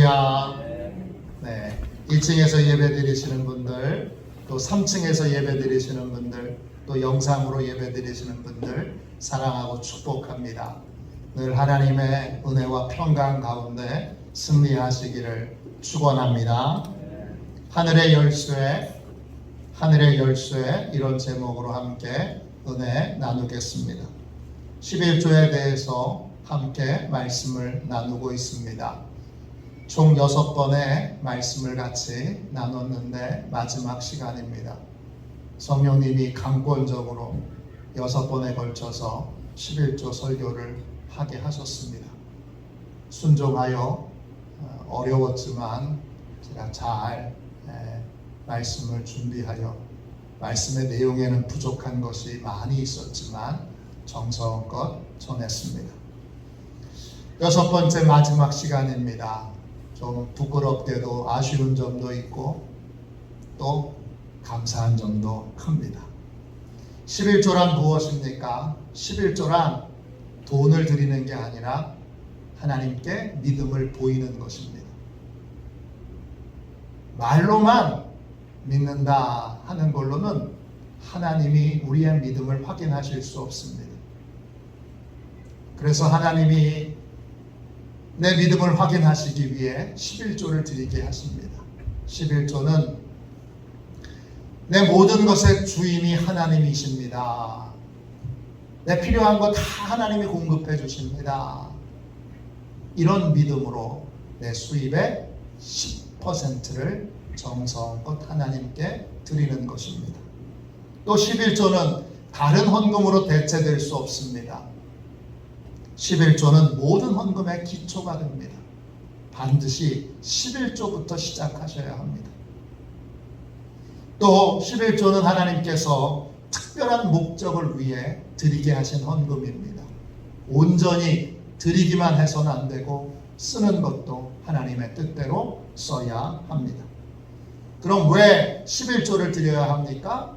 할렐루야. 네, 1층에서 예배 드리시는 분들, 또 3층에서 예배 드리시는 분들, 또 영상으로 예배 드리시는 분들 사랑하고 축복합니다. 늘 하나님의 은혜와 평강 가운데 승리하시기를 축원합니다. 하늘의 열쇠 이런 제목으로 함께 은혜 나누겠습니다. 11조에 대해서 함께 말씀을 나누고 있습니다. 총 6번의 말씀을 같이 나눴는데 마지막 시간입니다. 성령님이 강권적으로 6번에 걸쳐서 11조 설교를 하게 하셨습니다. 순종하여 어려웠지만 제가 잘 말씀을 준비하여 말씀의 내용에는 부족한 것이 많이 있었지만 정성껏 전했습니다. 6번째 마지막 시간입니다. 좀 부끄럽게도 아쉬운 점도 있고 또 감사한 점도 큽니다. 11조란 무엇입니까? 11조란 돈을 드리는 게 아니라 하나님께 믿음을 보이는 것입니다. 말로만 믿는다 하는 걸로는 하나님이 우리의 믿음을 확인하실 수 없습니다. 그래서 하나님이 내 믿음을 확인하시기 위해 11조를 드리게 하십니다. 11조는 내 모든 것의 주인이 하나님이십니다. 내 필요한 거 다 하나님이 공급해 주십니다. 이런 믿음으로 내 수입의 10%를 정성껏 하나님께 드리는 것입니다. 또 11조는 다른 헌금으로 대체될 수 없습니다. 11조는 모든 헌금의 기초가 됩니다. 반드시 11조부터 시작하셔야 합니다. 또 11조는 하나님께서 특별한 목적을 위해 드리게 하신 헌금입니다. 온전히 드리기만 해서는 안 되고 쓰는 것도 하나님의 뜻대로 써야 합니다. 그럼 왜 11조를 드려야 합니까?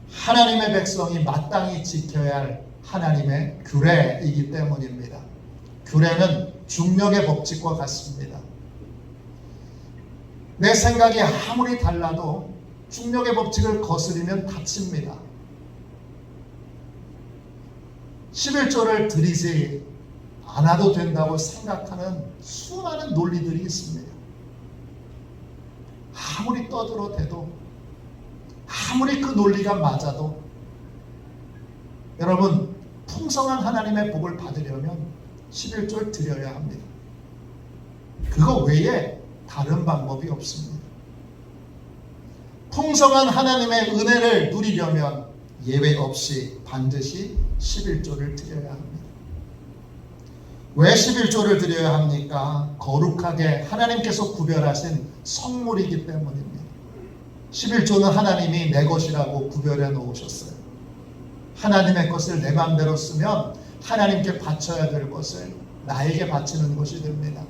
하나님의 백성이 마땅히 지켜야 할 하나님의 규례이기 때문입니다. 규례는 중력의 법칙과 같습니다. 내 생각이 아무리 달라도 중력의 법칙을 거스르면 다칩니다. 11조를 드리지 않아도 된다고 생각하는 수많은 논리들이 있습니다. 아무리 떠들어대도 아무리 그 논리가 맞아도 여러분 풍성한 하나님의 복을 받으려면 11조를 드려야 합니다. 그거 외에 다른 방법이 없습니다. 풍성한 하나님의 은혜를 누리려면 예외 없이 반드시 11조를 드려야 합니다. 왜 11조를 드려야 합니까? 거룩하게 하나님께서 구별하신 성물이기 때문입니다. 11조는 하나님이 내 것이라고 구별해 놓으셨어요. 하나님의 것을 내 마음대로 쓰면 하나님께 바쳐야 될 것을 나에게 바치는 것이 됩니다.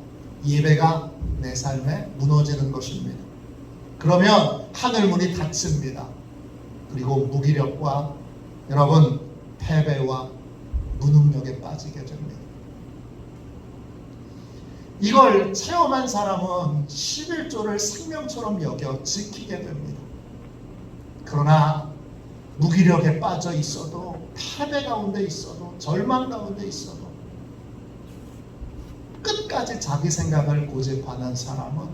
예배가 내 삶에 무너지는 것입니다. 그러면 하늘문이 닫힙니다. 그리고 무기력과 여러분 패배와 무능력에 빠지게 됩니다. 이걸 체험한 사람은 11조를 생명처럼 여겨 지키게 됩니다. 그러나 무기력에 빠져 있어도 패배 가운데 있어도 절망 가운데 있어도 끝까지 자기 생각을 고집하는 사람은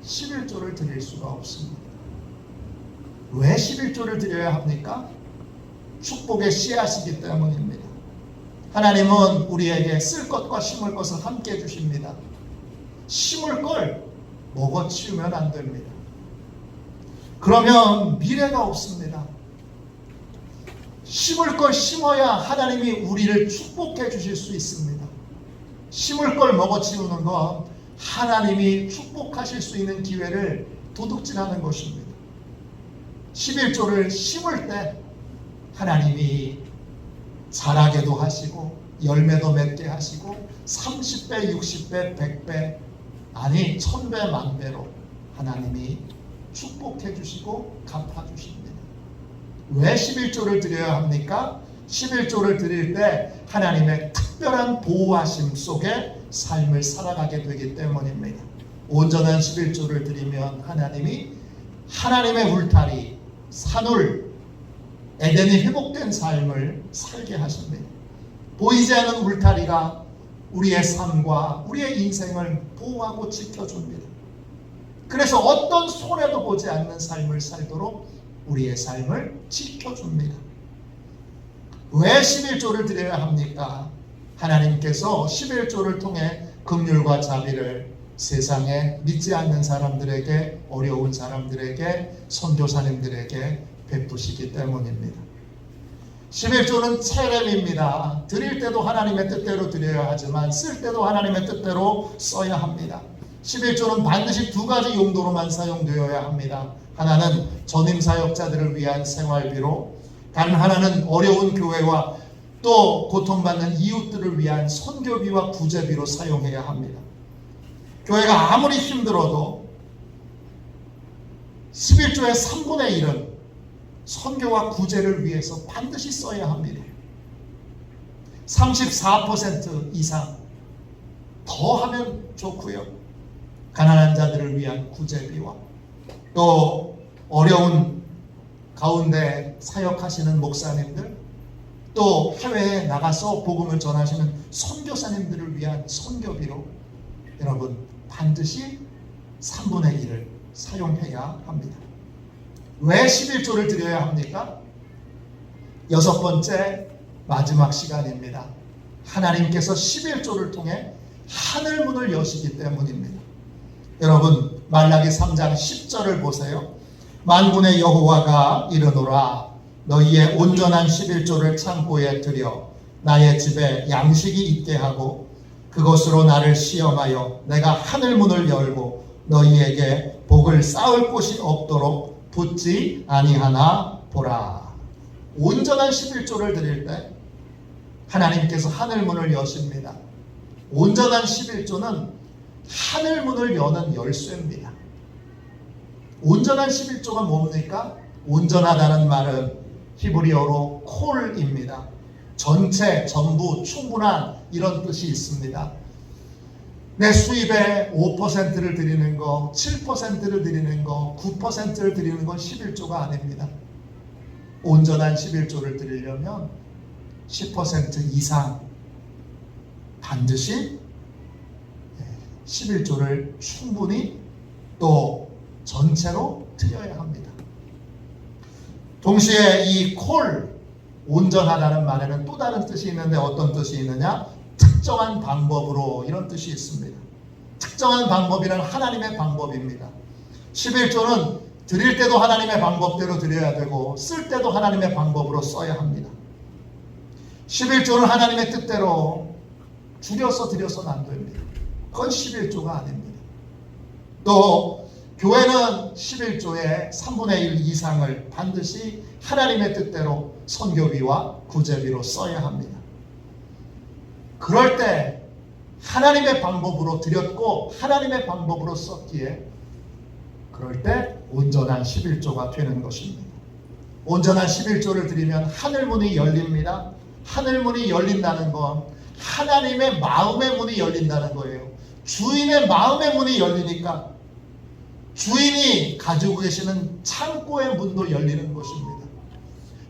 11조를 드릴 수가 없습니다. 왜 11조를 드려야 합니까? 축복의 씨앗이기 때문입니다. 하나님은 우리에게 쓸 것과 심을 것을 함께 해주십니다. 심을 걸 먹어치우면 안 됩니다. 그러면 미래가 없습니다. 심을 걸 심어야 하나님이 우리를 축복해 주실 수 있습니다. 심을 걸 먹어치우는 건 하나님이 축복하실 수 있는 기회를 도둑질하는 것입니다. 11조를 심을 때 하나님이 자라게도 하시고 열매도 맺게 하시고 30배, 60배, 100배 아니 1000배, 만배로 하나님이 축복해 주시고 갚아 주십니다. 왜 11조를 드려야 합니까? 11조를 드릴 때 하나님의 특별한 보호하심 속에 삶을 살아가게 되기 때문입니다. 온전한 11조를 드리면 하나님이 하나님의 울타리, 산울, 에덴이 회복된 삶을 살게 하십니다. 보이지 않는 울타리가 우리의 삶과 우리의 인생을 보호하고 지켜줍니다. 그래서 어떤 손해도 보지 않는 삶을 살도록 우리의 삶을 지켜줍니다. 왜 11조를 드려야 합니까? 하나님께서 11조를 통해 긍휼과 자비를 세상에 믿지 않는 사람들에게, 어려운 사람들에게, 선교사님들에게 베푸시기 때문입니다. 11조는 체렘입니다. 드릴 때도 하나님의 뜻대로 드려야 하지만 쓸 때도 하나님의 뜻대로 써야 합니다. 11조는 반드시 두 가지 용도로만 사용되어야 합니다. 하나는 전임 사역자들을 위한 생활비로, 다른 하나는 어려운 교회와 또 고통받는 이웃들을 위한 선교비와 구제비로 사용해야 합니다. 교회가 아무리 힘들어도 11조의 3분의 1은 선교와 구제를 위해서 반드시 써야 합니다. 34% 이상 더 하면 좋고요. 가난한 자들을 위한 구제비와 또 어려운 가운데 사역하시는 목사님들, 또 해외에 나가서 복음을 전하시는 선교사님들을 위한 선교비로 여러분 반드시 3분의 1을 사용해야 합니다. 왜 11조를 드려야 합니까? 여섯 번째 마지막 시간입니다. 하나님께서 11조를 통해 하늘문을 여시기 때문입니다. 여러분 말라기 3장 10절을 보세요. 만군의 여호와가 이르노라, 너희의 온전한 11조를 창고에 들여 나의 집에 양식이 있게 하고 그것으로 나를 시험하여 내가 하늘문을 열고 너희에게 복을 쌓을 곳이 없도록 붙지 아니하나 보라. 온전한 11조를 드릴 때 하나님께서 하늘문을 여십니다. 온전한 11조는 하늘문을 여는 열쇠입니다. 온전한 11조가 뭡니까? 온전하다는 말은 히브리어로 콜입니다. 전체, 전부, 충분한 이런 뜻이 있습니다. 내 수입의 5%를 드리는 거, 7%를 드리는 거, 9%를 드리는 건 11조가 아닙니다. 온전한 11조를 드리려면 10% 이상 반드시 11조를 충분히 또 전체로 드려야 합니다. 동시에 이 콜, 온전하다는 말에는 또 다른 뜻이 있는데 어떤 뜻이 있느냐? 특정한 방법으로, 이런 뜻이 있습니다. 특정한 방법이란 하나님의 방법입니다. 11조는 드릴 때도 하나님의 방법대로 드려야 되고 쓸 때도 하나님의 방법으로 써야 합니다. 11조는 하나님의 뜻대로 줄여서 드려서는 안 됩니다. 그건 11조가 아닙니다. 또 교회는 11조의 3분의 1 이상을 반드시 하나님의 뜻대로 선교비와 구제비로 써야 합니다. 그럴 때 하나님의 방법으로 드렸고 하나님의 방법으로 썼기에 그럴 때 온전한 11조가 되는 것입니다. 온전한 11조를 드리면 하늘문이 열립니다. 하늘문이 열린다는 건 하나님의 마음의 문이 열린다는 거예요. 주인의 마음의 문이 열리니까 주인이 가지고 계시는 창고의 문도 열리는 것입니다.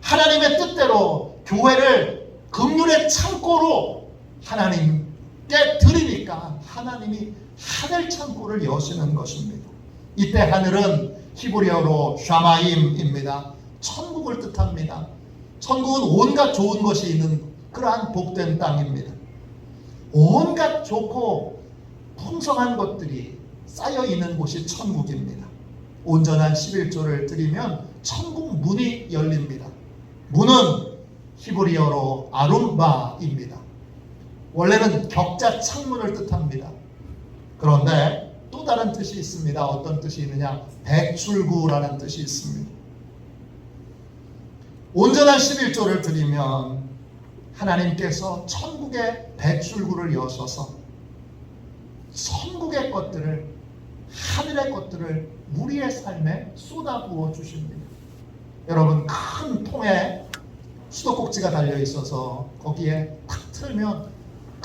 하나님의 뜻대로 교회를 긍휼의 창고로 하나님께 드리니까 하나님이 하늘 창고를 여시는 것입니다. 이때 하늘은 히브리어로 샤마임입니다. 천국을 뜻합니다. 천국은 온갖 좋은 것이 있는 그러한 복된 땅입니다. 온갖 좋고 풍성한 것들이 쌓여 있는 곳이 천국입니다. 온전한 11조를 드리면 천국 문이 열립니다. 문은 히브리어로 아룸바입니다. 원래는 격자 창문을 뜻합니다. 그런데 또 다른 뜻이 있습니다. 어떤 뜻이 있느냐? 배출구라는 뜻이 있습니다. 온전한 11조를 드리면 하나님께서 천국의 배출구를 여셔서 천국의 것들을, 하늘의 것들을 우리의 삶에 쏟아부어 주십니다. 여러분, 큰 통에 수도꼭지가 달려 있어서 거기에 탁 틀면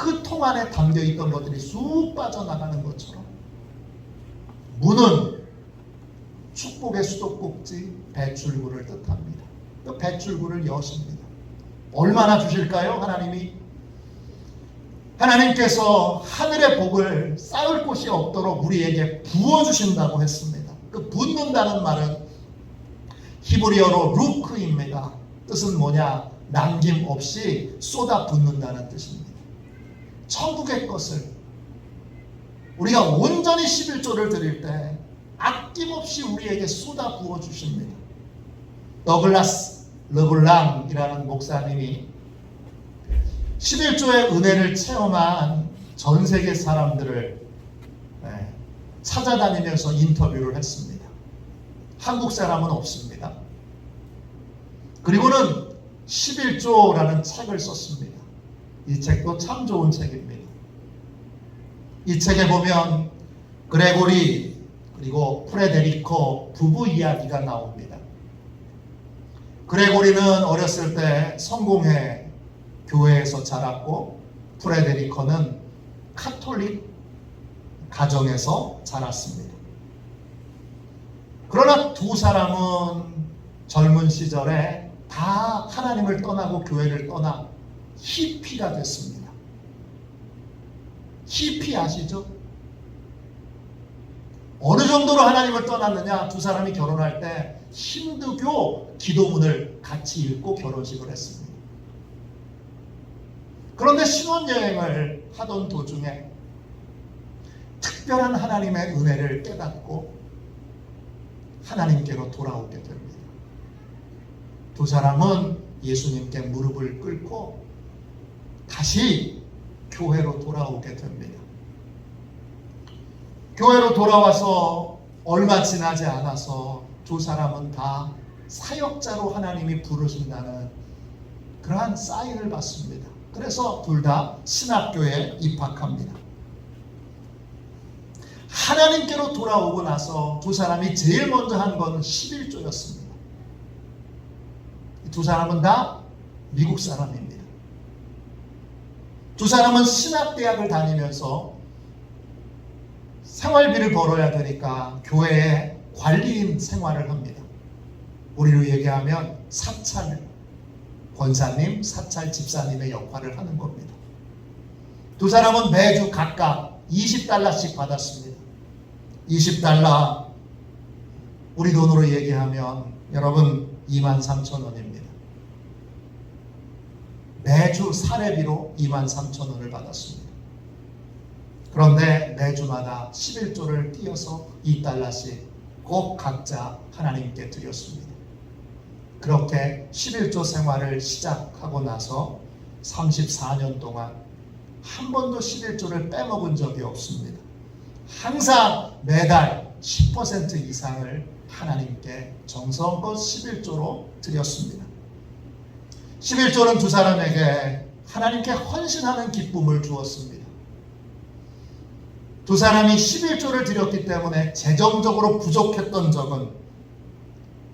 그 통 안에 담겨있던 것들이 쑥 빠져나가는 것처럼 문은 축복의 수도꼭지 배출구를 뜻합니다. 그 배출구를 여십니다. 얼마나 주실까요? 하나님께서 하늘의 복을 쌓을 곳이 없도록 우리에게 부어주신다고 했습니다. 그 붓는다는 말은 히브리어로 루크입니다. 뜻은 뭐냐? 남김없이 쏟아 붓는다는 뜻입니다. 천국의 것을 우리가 온전히 11조를 드릴 때 아낌없이 우리에게 쏟아 부어주십니다. 더글라스 르블랑이라는 목사님이 11조의 은혜를 체험한 전 세계 사람들을 찾아다니면서 인터뷰를 했습니다. 한국 사람은 없습니다. 그리고는 11조라는 책을 썼습니다. 이 책도 참 좋은 책입니다. 이 책에 보면 그레고리 그리고 프레데리코 부부 이야기가 나옵니다. 그레고리는 어렸을 때 성공회 교회에서 자랐고 프레데리코는 카톨릭 가정에서 자랐습니다. 그러나 두 사람은 젊은 시절에 다 하나님을 떠나고 교회를 떠나 히피가 됐습니다. 히피 아시죠? 어느 정도로 하나님을 떠났느냐? 두 사람이 결혼할 때 힌두교 기도문을 같이 읽고 결혼식을 했습니다. 그런데 신혼여행을 하던 도중에 특별한 하나님의 은혜를 깨닫고 하나님께로 돌아오게 됩니다. 두 사람은 예수님께 무릎을 꿇고 다시 교회로 돌아오게 됩니다. 교회로 돌아와서 얼마 지나지 않아서 두 사람은 다 사역자로 하나님이 부르신다는 그러한 사인을 받습니다. 그래서 둘 다 신학교에 입학합니다. 하나님께로 돌아오고 나서 두 사람이 제일 먼저 한 건 11조였습니다. 두 사람은 다 미국 사람입니다. 두 사람은 신학대학을 다니면서 생활비를 벌어야 되니까 교회에 관리인 생활을 합니다. 우리로 얘기하면 사찰 권사님, 사찰 집사님의 역할을 하는 겁니다. 두 사람은 매주 각각 $20씩 받았습니다. 20달러 우리 돈으로 얘기하면 여러분 23,000원입니다. 매주 사례비로 23,000원을 받았습니다. 그런데 매주마다 11조를 띄어서 $2씩 꼭 각자 하나님께 드렸습니다. 그렇게 11조 생활을 시작하고 나서 34년 동안 한 번도 11조를 빼먹은 적이 없습니다. 항상 매달 10% 이상을 하나님께 정성껏 11조로 드렸습니다. 11조는 두 사람에게 하나님께 헌신하는 기쁨을 주었습니다. 두 사람이 11조를 드렸기 때문에 재정적으로 부족했던 적은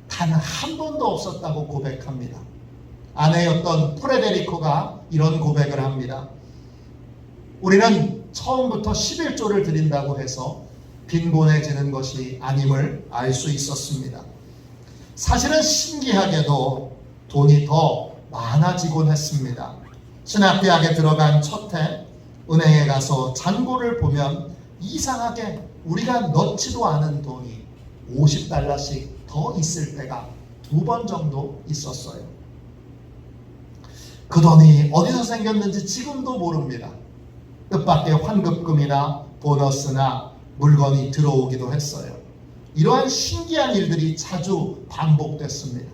단 한 번도 없었다고 고백합니다. 아내였던 프레데리코가 이런 고백을 합니다. 우리는 처음부터 11조를 드린다고 해서 빈곤해지는 것이 아님을 알 수 있었습니다. 사실은 신기하게도 돈이 더 많아지곤 했습니다. 신학대학에 들어간 첫 해 은행에 가서 잔고를 보면 이상하게 우리가 넣지도 않은 돈이 $50씩 더 있을 때가 2번 정도 있었어요. 그 돈이 어디서 생겼는지 지금도 모릅니다. 뜻밖의 환급금이나 보너스나 물건이 들어오기도 했어요. 이러한 신기한 일들이 자주 반복됐습니다.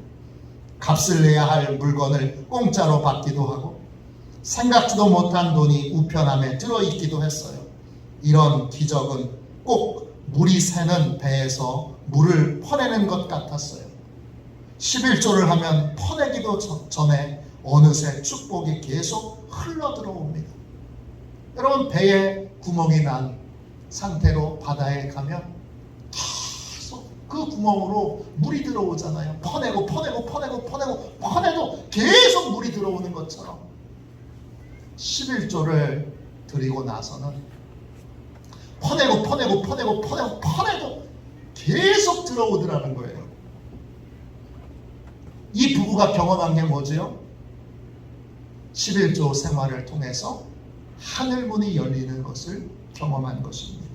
값을 내야 할 물건을 공짜로 받기도 하고 생각지도 못한 돈이 우편함에 들어있기도 했어요. 이런 기적은 꼭 물이 새는 배에서 물을 퍼내는 것 같았어요. 11조를 하면 퍼내기도 전에 어느새 축복이 계속 흘러 들어옵니다. 여러분 배에 구멍이 난 상태로 바다에 가면 계속 그 구멍으로 물이 들어오잖아요. 퍼내고 퍼내도 계속 물이 들어오는 것처럼 11조를 드리고 나서는 퍼내고 계속 들어오더라는 거예요. 이 부부가 경험한 게 뭐지요? 11조 생활을 통해서 하늘문이 열리는 것을 경험한 것입니다.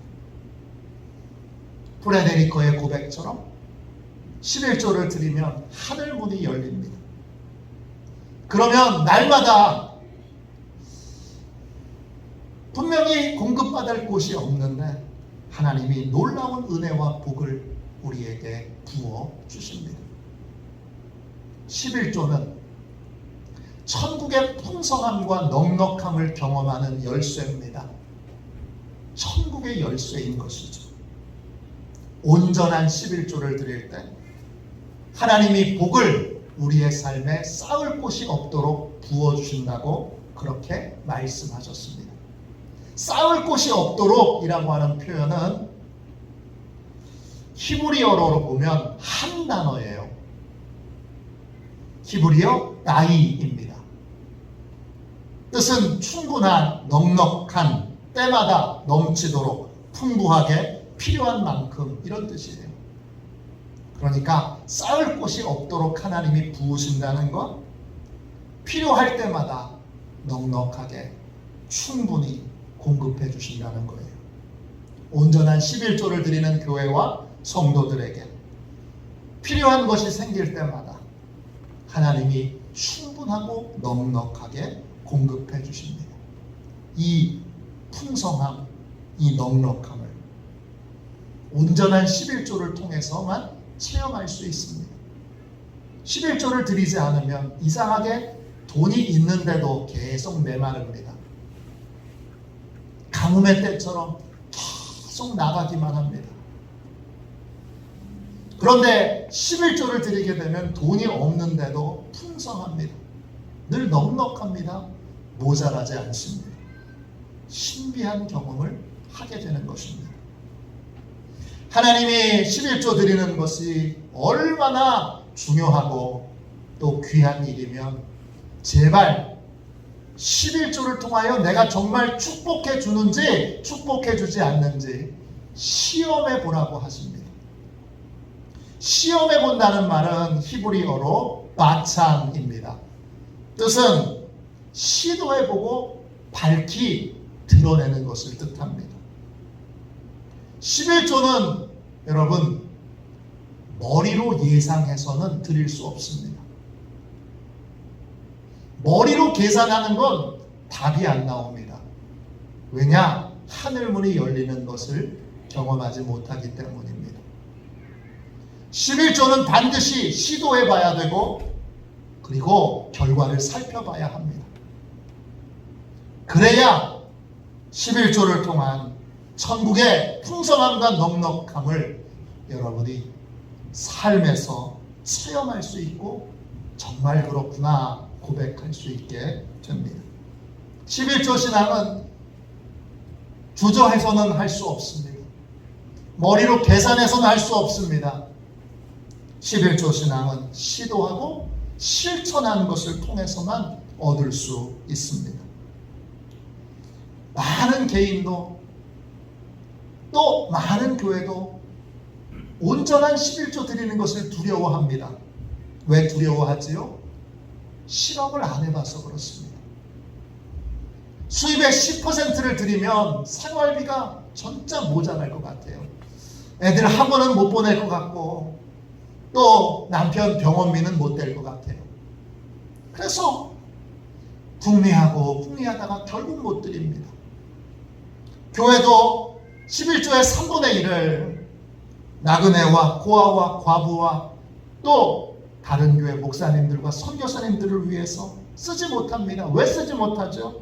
프레데리커의 고백처럼 11조를 드리면 하늘문이 열립니다. 그러면 날마다 분명히 공급받을 곳이 없는데 하나님이 놀라운 은혜와 복을 우리에게 부어 주십니다. 11조는 천국의 풍성함과 넉넉함을 경험하는 열쇠입니다. 천국의 열쇠인 것이죠. 온전한 11조를 드릴 때 하나님이 복을 우리의 삶에 쌓을 곳이 없도록 부어주신다고 그렇게 말씀하셨습니다. 쌓을 곳이 없도록 이라고 하는 표현은 히브리어로 보면 한 단어예요. 히브리어 나이입니다. 뜻은 충분한, 넉넉한, 때마다 넘치도록 풍부하게 필요한 만큼 이런 뜻이에요. 그러니까 쌓을 곳이 없도록 하나님이 부으신다는 건 필요할 때마다 넉넉하게 충분히 공급해 주신다는 거예요. 온전한 11조를 드리는 교회와 성도들에게 필요한 것이 생길 때마다 하나님이 충분하고 넉넉하게 공급해 주십니다. 이 풍성함, 이 넉넉함을 온전한 11조를 통해서만 체험할 수 있습니다. 11조를 드리지 않으면 이상하게 돈이 있는데도 계속 메마릅니다. 가뭄의 때처럼 계속 나가기만 합니다. 그런데 11조를 드리게 되면 돈이 없는데도 풍성합니다. 늘 넉넉합니다. 모자라지 않습니다. 신비한 경험을 하게 되는 것입니다. 하나님이 11조 드리는 것이 얼마나 중요하고 또 귀한 일이면 제발 11조를 통하여 내가 정말 축복해 주는지 축복해 주지 않는지 시험해 보라고 하십니다. 시험해 본다는 말은 히브리어로 바창입니다. 뜻은 시도해 보고 밝히 드러내는 것을 뜻합니다. 11조는 여러분 머리로 예상해서는 드릴 수 없습니다. 머리로 계산하는 건 답이 안 나옵니다. 왜냐? 하늘문이 열리는 것을 경험하지 못하기 때문입니다. 11조는 반드시 시도해 봐야 되고 그리고 결과를 살펴봐야 합니다. 그래야 11조를 통한 천국의 풍성함과 넉넉함을 여러분이 삶에서 체험할 수 있고 정말 그렇구나 고백할 수 있게 됩니다. 11조 신앙은 주저해서는 할 수 없습니다. 머리로 계산해서는 할 수 없습니다. 11조 신앙은 시도하고 실천하는 것을 통해서만 얻을 수 있습니다. 많은 개인도 또 많은 교회도 온전한 11조 드리는 것을 두려워합니다. 왜 두려워하지요? 실험을 안 해봐서 그렇습니다. 수입의 10%를 드리면 생활비가 진짜 모자랄 것 같아요. 애들 학원은 못 보낼 것 같고 또 남편 병원비는 못 댈 것 같아요. 그래서 궁리하다가 결국 못 드립니다. 교회도 11조의 3분의 1을 나그네와 고아와 과부와 또 다른 교회 목사님들과 선교사님들을 위해서 쓰지 못합니다. 왜 쓰지 못하죠?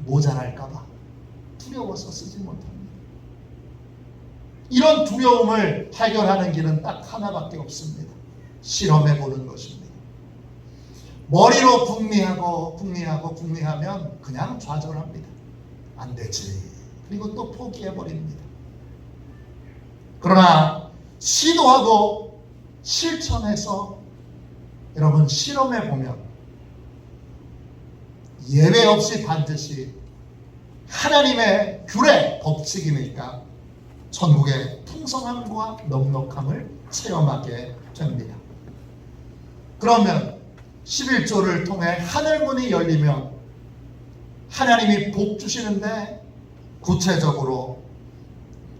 모자랄까봐 두려워서 쓰지 못합니다. 이런 두려움을 해결하는 길은 딱 하나밖에 없습니다. 실험해보는 것입니다. 머리로 궁리하면 그냥 좌절합니다. 안 되지. 그리고 또 포기해버립니다. 그러나 시도하고 실천해서 여러분 실험해보면 예외 없이 반드시 하나님의 규례, 법칙이니까 천국의 풍성함과 넉넉함을 체험하게 됩니다. 그러면 11조를 통해 하늘문이 열리면 하나님이 복 주시는데, 구체적으로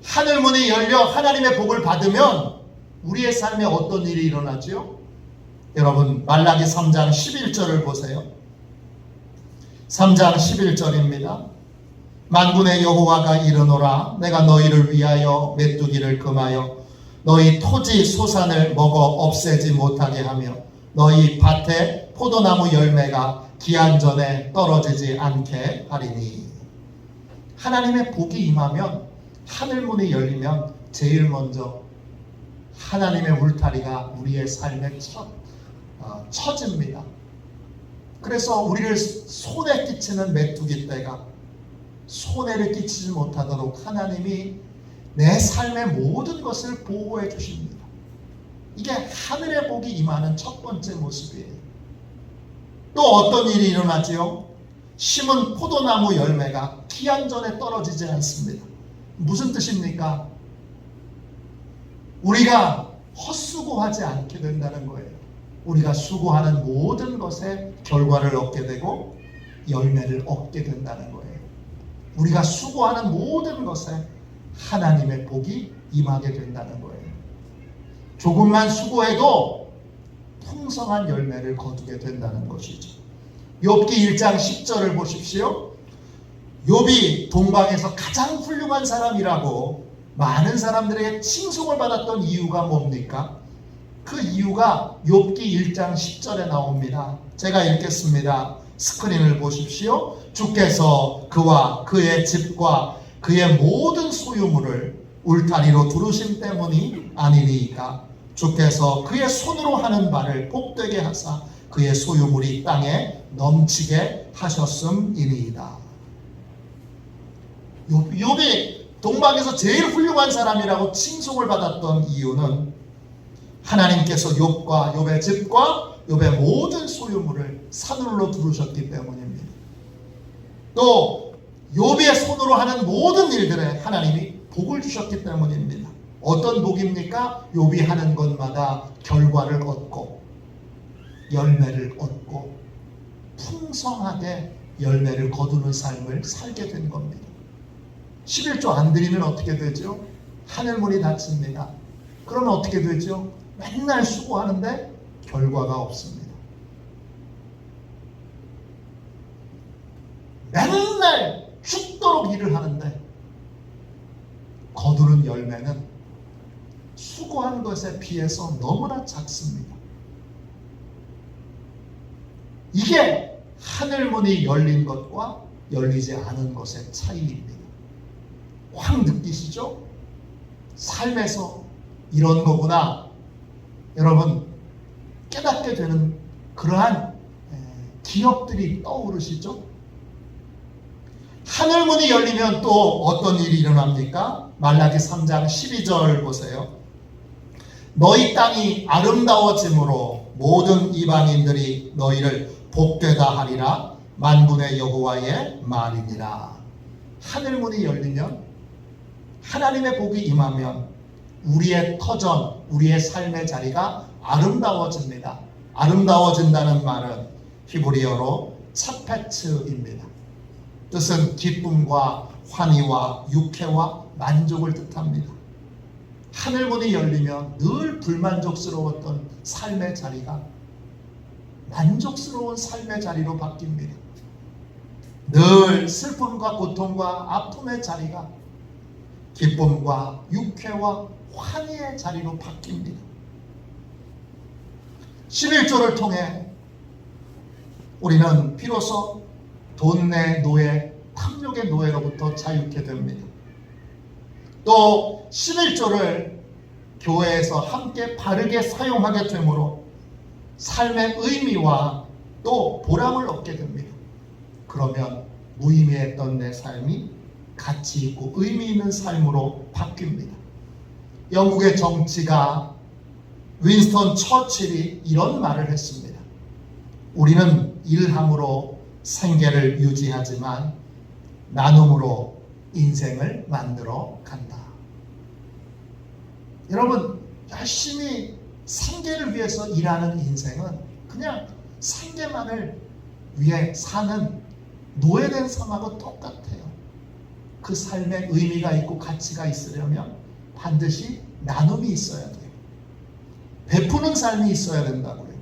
하늘문이 열려 하나님의 복을 받으면 우리의 삶에 어떤 일이 일어나죠? 여러분, 말라기 3장 11절을 보세요. 3장 11절입니다. 만군의 여호와가 이르노라. 내가 너희를 위하여 메뚜기를 금하여 너희 토지 소산을 먹어 없애지 못하게 하며 너희 밭에 포도나무 열매가 기한 전에 떨어지지 않게 하리니. 하나님의 복이 임하면, 하늘문이 열리면 제일 먼저 하나님의 울타리가 우리의 삶에 쳐집니다. 그래서 우리를 손에 끼치는 메뚜기 떼가 손해를 끼치지 못하도록 하나님이 내 삶의 모든 것을 보호해 주십니다. 이게 하늘의 복이 임하는 첫 번째 모습이에요. 또 어떤 일이 일어나지요? 심은 포도나무 열매가 기한 전에 떨어지지 않습니다. 무슨 뜻입니까? 우리가 헛수고하지 않게 된다는 거예요. 우리가 수고하는 모든 것에 결과를 얻게 되고 열매를 얻게 된다는 거예요. 우리가 수고하는 모든 것에 하나님의 복이 임하게 된다는 거예요. 조금만 수고해도 풍성한 열매를 거두게 된다는 것이죠. 욥기 1장 10절을 보십시오. 욥이 동방에서 가장 훌륭한 사람이라고 많은 사람들에게 칭송을 받았던 이유가 뭡니까? 그 이유가 욥기 1장 10절에 나옵니다. 제가 읽겠습니다. 스크린을 보십시오. 주께서 그와 그의 집과 그의 모든 소유물을 울타리로 두르심 때문이 아니니까 주께서 그의 손으로 하는 바를 복되게 하사 그의 소유물이 땅에 넘치게 하셨음이니이다. 욥이 동방에서 제일 훌륭한 사람이라고 칭송을 받았던 이유는 하나님께서 욥과 욥의 집과 욥의 모든 소유물을 산울로 두르셨기 때문입니다. 또 욥의 손으로 하는 모든 일들에 하나님이 복을 주셨기 때문입니다. 어떤 복입니까? 욥이 하는 것마다 결과를 얻고 열매를 얻고 풍성하게 열매를 거두는 삶을 살게 된 겁니다. 11조 안 드리면 어떻게 되죠? 하늘문이 닫힙니다. 그러면 어떻게 되죠? 맨날 수고하는데 결과가 없습니다. 맨날 죽도록 일을 하는데 거두는 열매는 수고한 것에 비해서 너무나 작습니다. 이게 하늘문이 열린 것과 열리지 않은 것의 차이입니다. 확 느끼시죠? 삶에서 이런 거구나. 여러분 깨닫게 되는 그러한 기억들이 떠오르시죠? 하늘문이 열리면 또 어떤 일이 일어납니까? 말라기 3장 12절 보세요. 너희 땅이 아름다워짐으로 모든 이방인들이 너희를 복되다 하리라. 만군의 여호와의 말이니라. 하늘문이 열리면, 하나님의 복이 임하면 우리의 터전, 우리의 삶의 자리가 아름다워집니다. 아름다워진다는 말은 히브리어로 차페츠입니다. 뜻은 기쁨과 환희와 유쾌와 만족을 뜻합니다. 하늘문이 열리면 늘 불만족스러웠던 삶의 자리가 만족스러운 삶의 자리로 바뀝니다. 늘 슬픔과 고통과 아픔의 자리가 기쁨과 유쾌와 환희의 자리로 바뀝니다. 11조를 통해 우리는 비로소 돈내 노예, 탐욕의 노예로부터 자유케 됩니다. 또 11조를 교회에서 함께 바르게 사용하게 되므로 삶의 의미와 또 보람을 얻게 됩니다. 그러면 무의미했던 내 삶이 가치 있고 의미 있는 삶으로 바뀝니다. 영국의 정치가 윈스턴 처칠이 이런 말을 했습니다. 우리는 일함으로 생계를 유지하지만 나눔으로 인생을 만들어 간다. 여러분, 열심히 생계를 위해서 일하는 인생은 그냥 생계만을 위해 사는 노예된 삶하고 똑같아요. 그 삶에 의미가 있고 가치가 있으려면 반드시 나눔이 있어야 돼요. 베푸는 삶이 있어야 된다고요.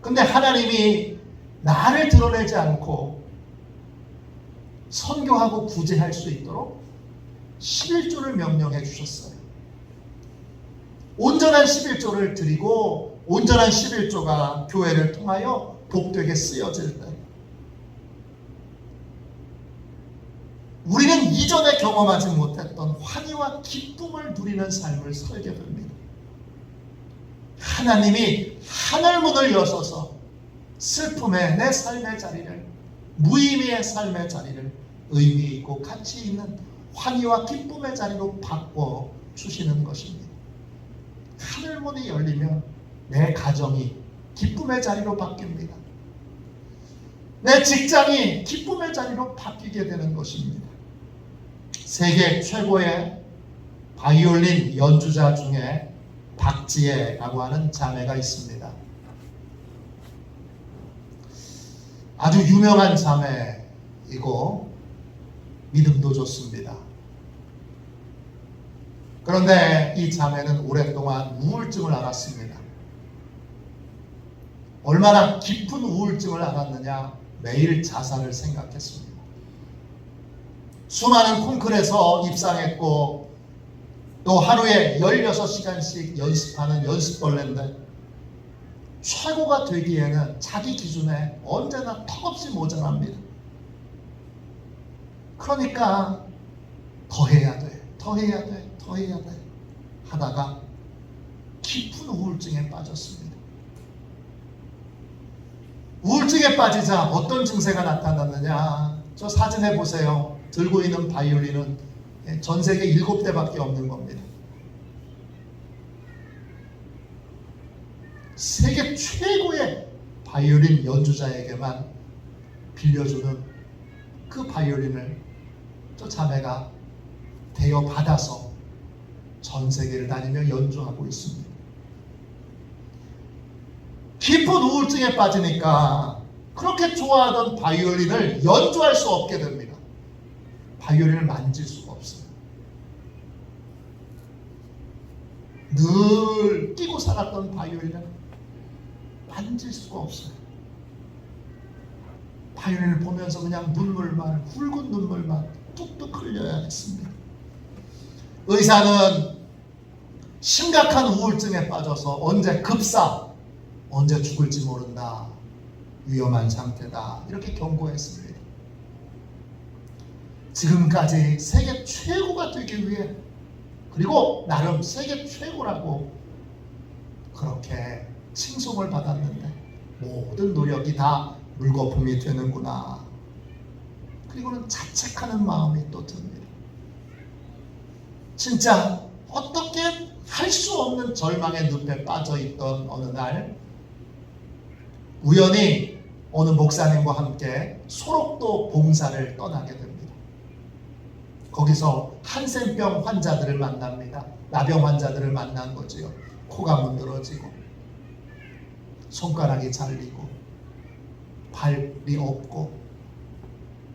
근데 하나님이 나를 드러내지 않고 선교하고 구제할 수 있도록 11조를 명령해 주셨어요. 온전한 11조를 드리고 온전한 11조가 교회를 통하여 복되게 쓰여질 때 우리는 이전에 경험하지 못했던 환희와 기쁨을 누리는 삶을 살게 됩니다. 하나님이 하늘문을 여셔서 슬픔의 내 삶의 자리를, 무의미의 삶의 자리를 의미 있고 가치 있는 환희와 기쁨의 자리로 바꿔 주시는 것입니다. 하늘문이 열리면 내 가정이 기쁨의 자리로 바뀝니다. 내 직장이 기쁨의 자리로 바뀌게 되는 것입니다. 세계 최고의 바이올린 연주자 중에 박지혜라고 하는 자매가 있습니다. 아주 유명한 자매이고 믿음도 좋습니다. 그런데 이 자매는 오랫동안 우울증을 앓았습니다. 얼마나 깊은 우울증을 앓았느냐, 매일 자살을 생각했습니다. 수많은 콩쿨에서 입상했고 또 하루에 16시간씩 연습하는 연습벌레인데 최고가 되기에는 자기 기준에 언제나 턱없이 모자랍니다. 그러니까 더 해야 돼, 더 해야 돼, 더 해야 돼 하다가 깊은 우울증에 빠졌습니다. 우울증에 빠지자 어떤 증세가 나타났느냐, 저 사진에 보세요. 들고 있는 바이올린은 전 세계 7대밖에 없는 겁니다. 세계 최고의 바이올린 연주자에게만 빌려주는 그 바이올린을 저 자매가 대여받아서 전 세계를 다니며 연주하고 있습니다. 깊은 우울증에 빠지니까 그렇게 좋아하던 바이올린을 연주할 수 없게 됩니다. 바이올린을 만질 수가 없어요. 늘 끼고 살았던 바이올린을 만질 수가 없어요. 바이올린을 보면서 그냥 눈물만, 굵은 눈물만 뚝뚝 흘려야 했습니다. 의사는 심각한 우울증에 빠져서 언제 죽을지 모른다, 위험한 상태다, 이렇게 경고했습니다. 지금까지 세계 최고가 되기 위해, 그리고 나름 세계 최고라고 그렇게 칭송을 받았는데 모든 노력이 다 물거품이 되는구나. 그리고는 자책하는 마음이 또 듭니다. 진짜 어떻게 할 수 없는 절망의 늪에 빠져있던 어느 날 우연히 어느 목사님과 함께 소록도 봉사를 떠나게 됩니다. 거기서 한센병 환자들을 만납니다. 나병 환자들을 만난 거지요. 코가 문드러지고 손가락이 잘리고 발이 없고,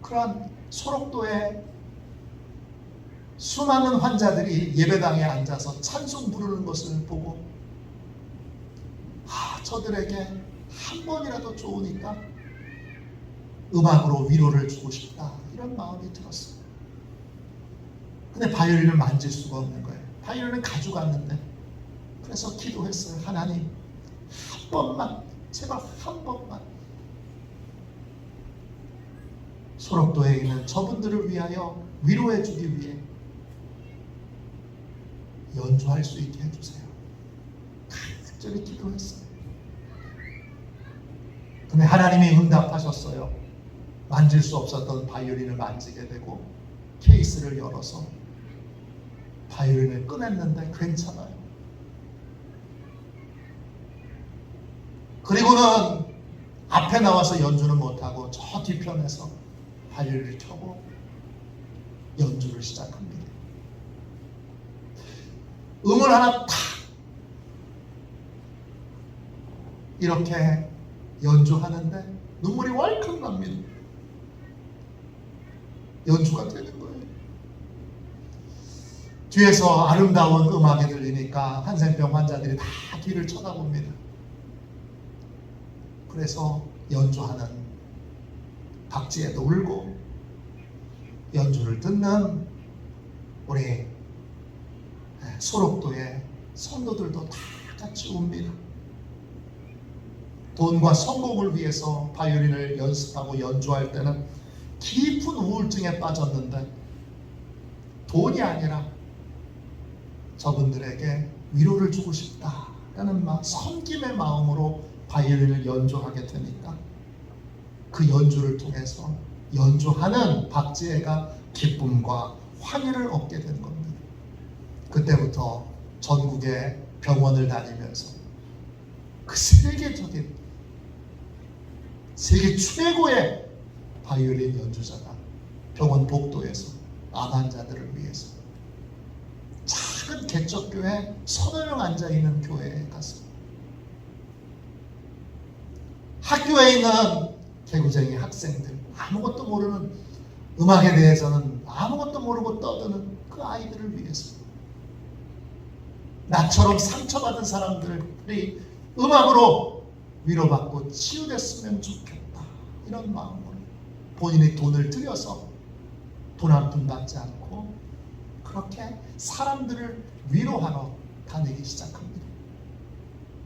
그런 소록도에 수많은 환자들이 예배당에 앉아서 찬송 부르는 것을 보고 저들에게 한 번이라도 좋으니까 음악으로 위로를 주고 싶다, 이런 마음이 들었어요. 근데 바이올린을 만질 수가 없는 거예요. 바이올린을 가져갔는데, 그래서 기도했어요. 하나님, 한 번만, 제발 한 번만 소록도에 있는 저분들을 위하여 위로해 주기 위해 연주할 수 있게 해주세요. 간절히 기도했어요. 근데 하나님이 응답하셨어요. 만질 수 없었던 바이올린을 만지게 되고 케이스를 열어서 바이올린을 꺼냈는데 괜찮아요. 그리고는 앞에 나와서 연주는 못하고 저 뒤편에서 바이올린을 켜고 연주를 시작합니다. 음을 하나 탁 이렇게 연주하는데 눈물이 왈칵 납니다. 연주가 되는 거예요. 뒤에서 아름다운 음악이 들리니까 한센병 환자들이 다 뒤를 쳐다봅니다. 그래서 연주하는 박지혜도 울고 연주를 듣는 우리 소록도의 성도들도 다 같이 웁니다. 돈과 성공을 위해서 바이올린을 연습하고 연주할 때는 깊은 우울증에 빠졌는데 돈이 아니라 저분들에게 위로를 주고 싶다라는 섬김의 마음으로 바이올린을 연주하게 되니까 그 연주를 통해서 연주하는 박지혜가 기쁨과 환희를 얻게 된 겁니다. 그때부터 전국의 병원을 다니면서 그 세계적인 세계 최고의 바이올린 연주자가 병원 복도에서 암 환자들을 위해서 작은 개척교회 서너 명 앉아있는 교회에 가서 학교에 있는 개구쟁이 학생들, 아무것도 모르는, 음악에 대해서는 아무것도 모르고 떠드는 그 아이들을 위해서 나처럼 상처받은 사람들이 음악으로 위로받고 치유됐으면 좋겠다, 이런 마음으로 본인이 돈을 들여서 돈 한 푼 받지 않고 그렇게 사람들을 위로하러 다니기 시작합니다.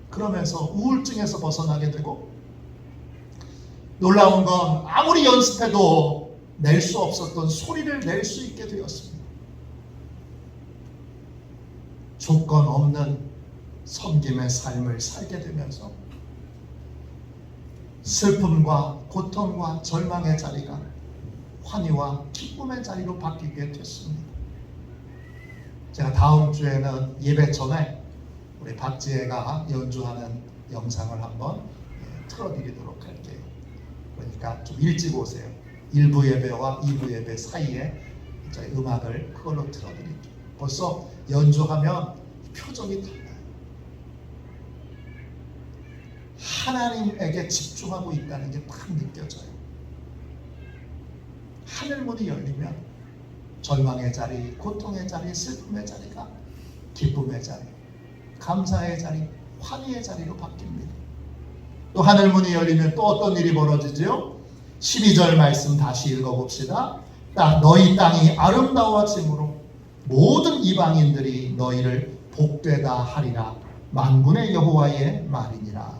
그러면서 우울증에서 벗어나게 되고, 놀라운 건 아무리 연습해도 낼 수 없었던 소리를 낼 수 있게 되었습니다. 조건 없는 섬김의 삶을 살게 되면서 슬픔과 고통과 절망의 자리가 환희와 기쁨의 자리로 바뀌게 됐습니다. 제가 다음 주에는 예배 전에 우리 박지혜가 연주하는 영상을 한번 틀어드리도록 할게요. 그러니까 좀 일찍 오세요. 1부 예배와 2부 예배 사이에 저희 음악을 그걸로 틀어드릴게요. 벌써 연주하면 표정이 달라요. 하나님에게 집중하고 있다는 게 딱 느껴져요. 하늘문이 열리면 절망의 자리, 고통의 자리, 슬픔의 자리가 기쁨의 자리, 감사의 자리, 환희의 자리로 바뀝니다. 또 하늘문이 열리면 또 어떤 일이 벌어지죠? 12절 말씀 다시 읽어봅시다. 너희 땅이 아름다워짐으로 모든 이방인들이 너희를 복되다 하리라. 만군의 여호와의 말이니라.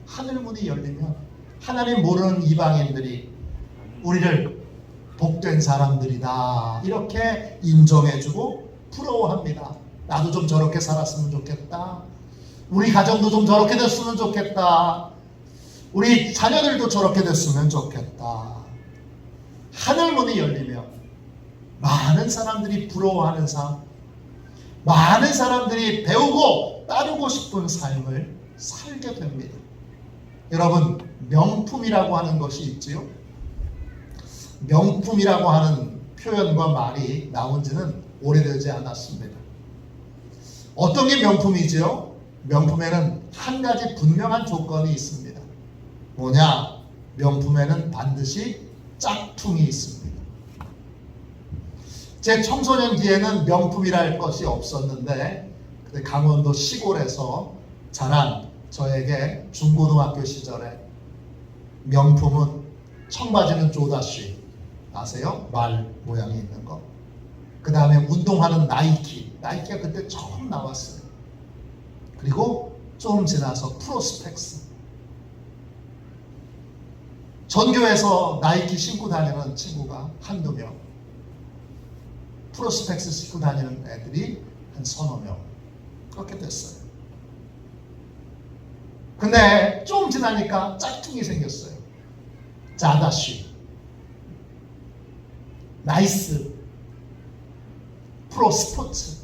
하늘문이 열리면 하나님 모르는 이방인들이 우리를 복된 사람들이다 이렇게 인정해주고 부러워합니다. 나도 좀 저렇게 살았으면 좋겠다. 우리 가정도 좀 저렇게 됐으면 좋겠다. 우리 자녀들도 저렇게 됐으면 좋겠다. 하늘문이 열리면 많은 사람들이 부러워하는 삶, 많은 사람들이 배우고 따르고 싶은 삶을 살게 됩니다. 여러분, 명품이라고 하는 것이 있지요. 명품이라고 하는 표현과 말이 나온 지는 오래되지 않았습니다. 어떤 게 명품이지요? 명품에는 한 가지 분명한 조건이 있습니다. 뭐냐? 명품에는 반드시 짝퉁이 있습니다. 제 청소년기에는 명품이랄 것이 없었는데 그때 강원도 시골에서 자란 저에게 중고등학교 시절에 명품은 청바지는 조다쉬 아세요? 말 모양이 있는 거. 그 다음에 운동화는 나이키가 그때 처음 나왔어요. 그리고 조금 지나서 프로스펙스. 전교에서 나이키 신고 다니는 친구가 한두 명, 프로스펙스 신고 다니는 애들이 한 서너 명, 그렇게 됐어요. 근데 좀 지나니까 짝퉁이 생겼어요. 자다쉬, 나이스, 프로스포츠.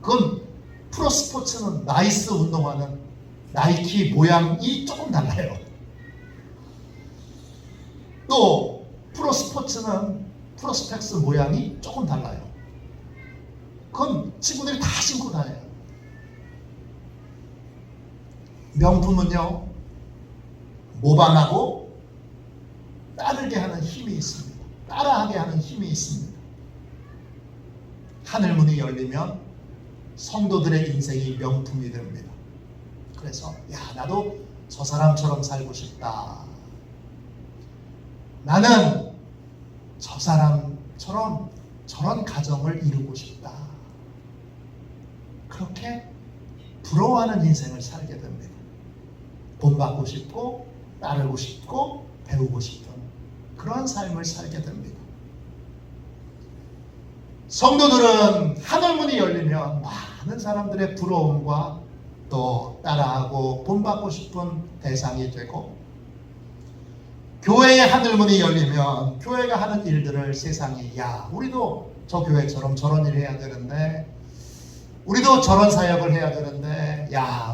그건 프로스포츠는 나이스 운동화는 나이키 모양이 조금 달라요. 또 프로스포츠는 프로스펙스 모양이 조금 달라요. 그건 친구들이 다 신고 다녀요. 명품은요, 모방하고 따르게 하는 힘이 있습니다. 따라하게 하는 힘이 있습니다. 하늘문이 열리면 성도들의 인생이 명품이 됩니다. 그래서 나도 저 사람처럼 살고 싶다. 나는 저 사람처럼 저런 가정을 이루고 싶다. 그렇게 부러워하는 인생을 살게 됩니다. 본받고 싶고 따르고 싶고 배우고 싶은 그러한 삶을 살게 됩니다. 성도들은 하늘문이 열리면 많은 사람들의 부러움과 또 따라하고 본받고 싶은 대상이 되고, 교회의 하늘문이 열리면 교회가 하는 일들을 세상이 우리도 저 교회처럼 저런 일 해야 되는데, 우리도 저런 사역을 해야 되는데,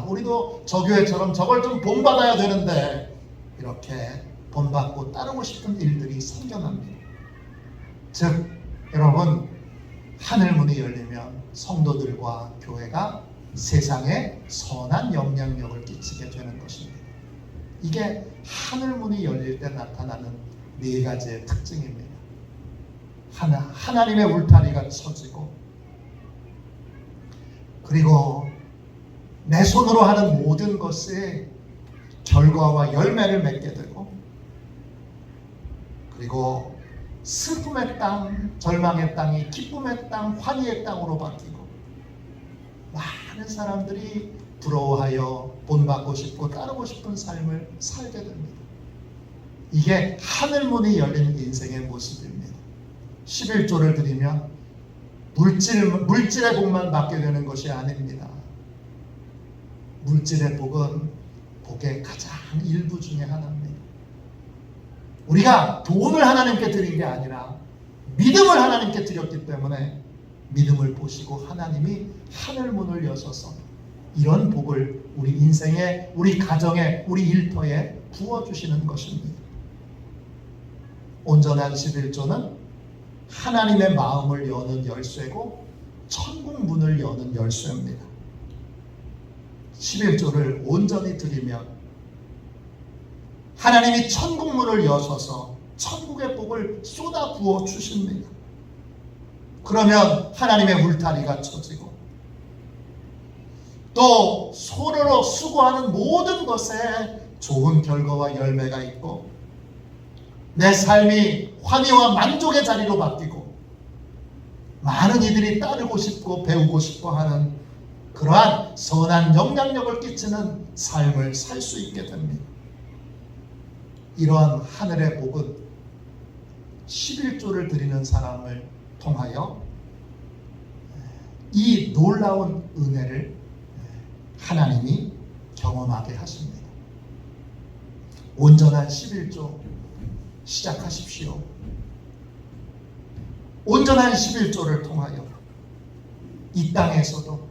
우리도 저 교회처럼 저걸 좀 본받아야 되는데, 이렇게 본받고 따르고 싶은 일들이 생겨납니다. 즉 여러분, 하늘문이 열리면 성도들과 교회가 세상에 선한 영향력을 끼치게 되는 것입니다. 이게 하늘문이 열릴 때 나타나는 네 가지의 특징입니다. 하나님의 울타리가 쳐지고, 그리고 내 손으로 하는 모든 것에 결과와 열매를 맺게 되고, 그리고 슬픔의 땅, 절망의 땅이 기쁨의 땅, 환희의 땅으로 바뀌고, 많은 사람들이 부러워하여 본받고 싶고 따르고 싶은 삶을 살게 됩니다. 이게 하늘문이 열린 인생의 모습입니다. 11조를 드리면 물질의 복만 받게 되는 것이 아닙니다. 물질의 복은 복의 가장 일부 중에 하나입니다. 우리가 돈을 하나님께 드린 게 아니라 믿음을 하나님께 드렸기 때문에 믿음을 보시고 하나님이 하늘문을 여셔서 이런 복을 우리 인생에, 우리 가정에, 우리 일터에 부어주시는 것입니다. 온전한 11조는 하나님의 마음을 여는 열쇠고 천국 문을 여는 열쇠입니다. 11조를 온전히 드리면 하나님이 천국 문을 여셔서 천국의 복을 쏟아 부어 주십니다. 그러면 하나님의 울타리가 쳐지고, 또 손으로 수고하는 모든 것에 좋은 결과와 열매가 있고, 내 삶이 환희와 만족의 자리로 바뀌고, 많은 이들이 따르고 싶고 배우고 싶어 하는 그러한 선한 영향력을 끼치는 삶을 살 수 있게 됩니다. 이러한 하늘의 복은 11조를 드리는 사람을 통하여 이 놀라운 은혜를 하나님이 경험하게 하십니다. 온전한 11조 시작하십시오. 온전한 11조를 통하여 이 땅에서도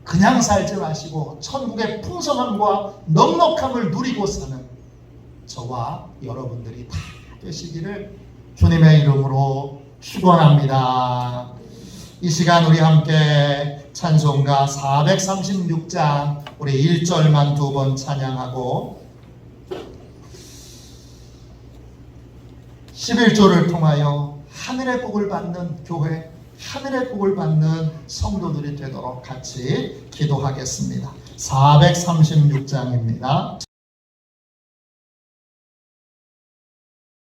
그냥 살지 마시고 천국의 풍성함과 넉넉함을 누리고 사는 저와 여러분들이 다 되시기를 주님의 이름으로 축원합니다. 이 시간 우리 함께 찬송가 436장 우리 1절만 두 번 찬양하고 11조를 통하여 하늘의 복을 받는 교회, 하늘의 복을 받는 성도들이 되도록 같이 기도하겠습니다. 436장입니다.